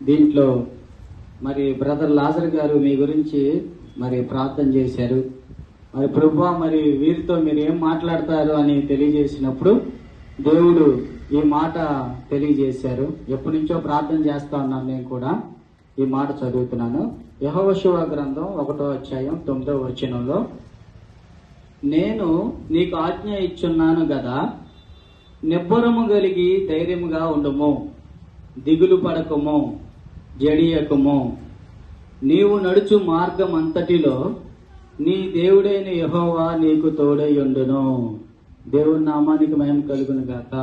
దీంట్లో మరి బ్రదర్ లాజర్ గారు మీ గురించి మరి ప్రార్థన చేశారు. మరి ప్రభువా మరి వీరితో మీరు ఏం మాట్లాడతారు అని తెలియజేసినప్పుడు దేవుడు ఈ మాట తెలియజేశారు. ఎప్పటి నుంచో ప్రార్థన చేస్తా ఉన్నాను, నేను కూడా ఈ మాట చదువుతున్నాను. యెహోషువ గ్రంథం 1వ అధ్యాయం 9వ వచనంలో, నేను నీకు ఆజ్ఞ ఇచ్చున్నాను గదా, నిబ్బరము కలిగి ధైర్యముగా ఉండుము, దిగులు పడకము, జడియకము. నీవు నడుచు మార్గం అంతటిలో నీ దేవుడైన యెహోవా నీకు తోడై ఉండును. దేవుని నామానికి మహిమ కలుగును గాక.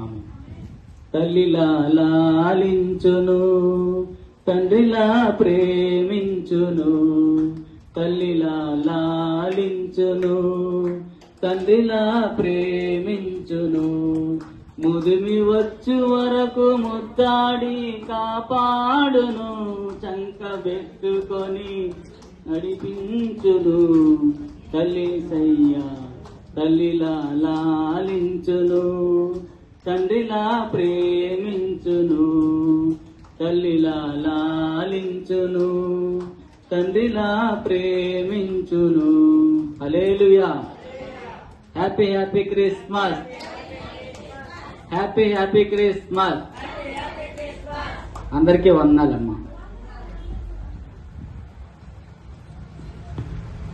ఆమేన్. తల్లిలా లాలించును, తండ్రిలా ప్రేమించును, తల్లిలా లాలించును, తండ్రిలా ప్రేమించును, ముదిమి వచ్చు వరకు ముద్దాడి కాపాడును, చంక పెట్టుకొని నడిపించును. తల్లి సయ్య తల్లిలా లాలించును, తండ్రిలా ప్రేమించును, తల్లిలా లాలించును, తండ్రిలా ప్రేమించును. Hallelujah. Happy happy Christmas. Happy happy Christmas. అందరికీ వందనాలమ్మా.